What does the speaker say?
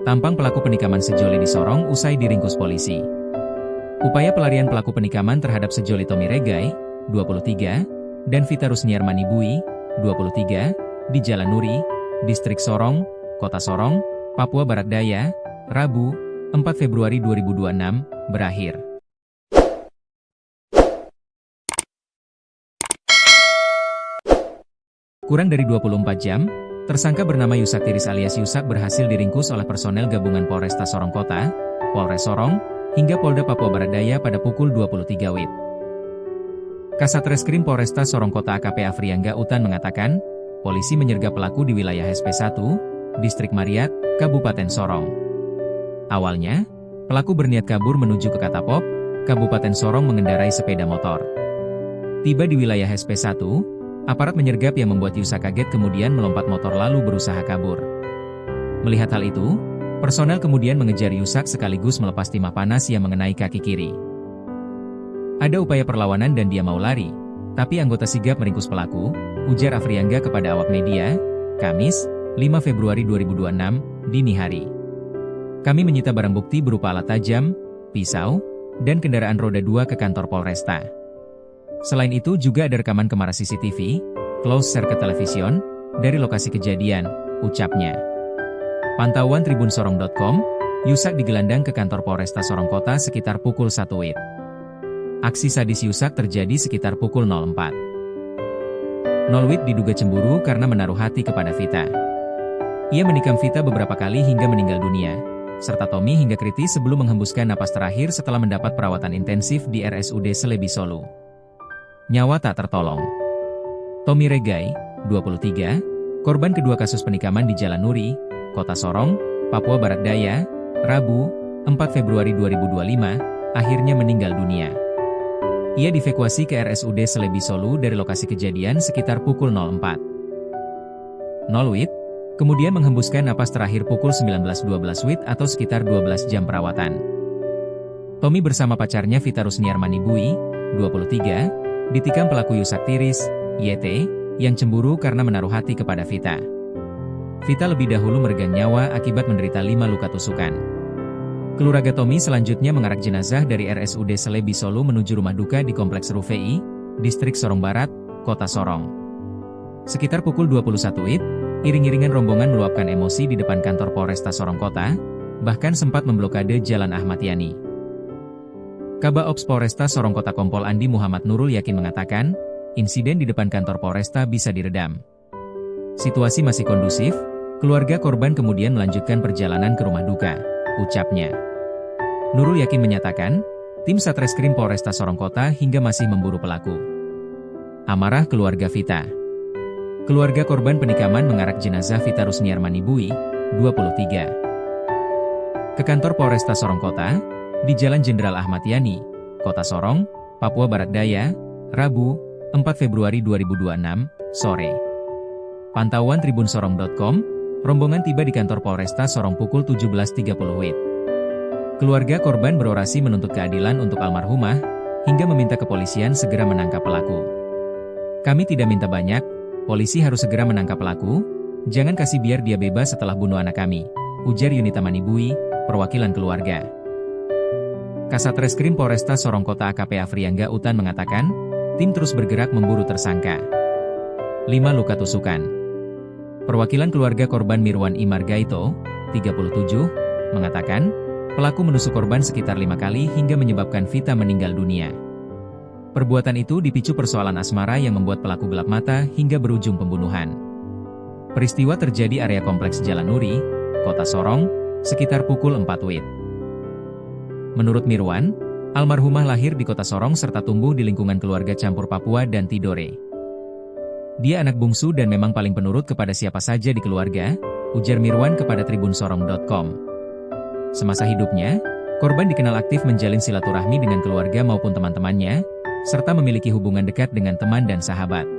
Tampang pelaku penikaman sejoli di Sorong usai diringkus polisi. Upaya pelarian pelaku penikaman terhadap sejoli Tommy Regai, 23, dan Vita Rusniarmani Bui, 23, di Jalan Nuri, Distrik Sorong, Kota Sorong, Papua Barat Daya, Rabu, 4 Februari 2026, berakhir. Kurang dari 24 jam, tersangka bernama Yusak Tiris alias Yusak berhasil diringkus oleh personel gabungan Polresta Sorong Kota, Polres Sorong, hingga Polda Papua Barat Daya pada pukul 23 WIB. Kasat Reskrim Polresta Sorong Kota AKP Afriangga Utan mengatakan, polisi menyergap pelaku di wilayah SP1, Distrik Mariat, Kabupaten Sorong. Awalnya, pelaku berniat kabur menuju ke Katapop, Kabupaten Sorong mengendarai sepeda motor. Tiba di wilayah SP1, aparat menyergap yang membuat Yusak kaget kemudian melompat motor lalu berusaha kabur. Melihat hal itu, personel kemudian mengejar Yusak sekaligus melepas timah panas yang mengenai kaki kiri. Ada upaya perlawanan dan dia mau lari, tapi anggota sigap meringkus pelaku, ujar Afriangga kepada awak media, Kamis, 5 Februari 2026, dini hari. Kami menyita barang bukti berupa alat tajam, pisau, dan kendaraan roda 2 ke kantor Polresta. Selain itu juga ada rekaman kamera CCTV, closed circuit television, dari lokasi kejadian, ucapnya. Pantauan tribunsorong.com, Yusak digelandang ke kantor Polresta Sorong Kota sekitar pukul 1 WIB. Aksi sadis Yusak terjadi sekitar pukul 04. 0 WIB diduga cemburu karena menaruh hati kepada Vita. Ia menikam Vita beberapa kali hingga meninggal dunia, serta Tommy hingga kritis sebelum menghembuskan napas terakhir setelah mendapat perawatan intensif di RSUD Selebi Solu. Nyawa tak tertolong. Tommy Regai, 23, korban kedua kasus penikaman di Jalan Nuri, Kota Sorong, Papua Barat Daya, Rabu, 4 Februari 2025, akhirnya meninggal dunia. Ia dievakuasi ke RSUD Selebi Solu dari lokasi kejadian sekitar pukul 04. 0 WIB, kemudian menghembuskan napas terakhir pukul 19.12 WIB atau sekitar 12 jam perawatan. Tommy bersama pacarnya Vita Rusniarmani Bui, 23, ditikam pelaku Yusak Tiris, YT, yang cemburu karena menaruh hati kepada Vita. Vita lebih dahulu meregang nyawa akibat menderita 5 luka tusukan. Keluarga Tommy selanjutnya mengarak jenazah dari RSUD Selebi Solu menuju rumah duka di Kompleks Rufei, Distrik Sorong Barat, Kota Sorong. Sekitar pukul 21 WIB, iring-iringan rombongan meluapkan emosi di depan kantor Polresta Sorong Kota, bahkan sempat memblokade Jalan Ahmad Yani. Kaba Ops Polresta Sorong Kota Kompol Andi Muhammad Nurul yakin mengatakan, insiden di depan kantor Polresta bisa diredam. Situasi masih kondusif, keluarga korban kemudian melanjutkan perjalanan ke rumah duka, ucapnya. Nurul yakin menyatakan, tim Satreskrim Polresta Sorong Kota hingga masih memburu pelaku. Amarah keluarga Vita. Keluarga korban penikaman mengarak jenazah Vita Rusniarmani Bui, 23, ke kantor Polresta Sorong Kota, di Jalan Jenderal Ahmad Yani, Kota Sorong, Papua Barat Daya, Rabu, 4 Februari 2026, sore. Pantauan tribunsorong.com, rombongan tiba di kantor Polresta Sorong pukul 17.30 WIB. Keluarga korban berorasi menuntut keadilan untuk almarhumah, hingga meminta kepolisian segera menangkap pelaku. Kami tidak minta banyak, polisi harus segera menangkap pelaku, jangan kasih biar dia bebas setelah bunuh anak kami, ujar Yunita Manibui, perwakilan keluarga. Kasat Reskrim Polresta Sorong Kota AKP Afriangga Utan mengatakan, tim terus bergerak memburu tersangka. 5 luka tusukan. Perwakilan keluarga korban Mirwan Imar Gaito, 37, mengatakan, pelaku menusuk korban sekitar 5 kali hingga menyebabkan Vita meninggal dunia. Perbuatan itu dipicu persoalan asmara yang membuat pelaku gelap mata hingga berujung pembunuhan. Peristiwa terjadi area Kompleks Jalan Nuri, Kota Sorong, sekitar pukul 4 WIB. Menurut Mirwan, almarhumah lahir di Kota Sorong serta tumbuh di lingkungan keluarga campur Papua dan Tidore. Dia anak bungsu dan memang paling penurut kepada siapa saja di keluarga, ujar Mirwan kepada tribunsorong.com. Semasa hidupnya, korban dikenal aktif menjalin silaturahmi dengan keluarga maupun teman-temannya, serta memiliki hubungan dekat dengan teman dan sahabat.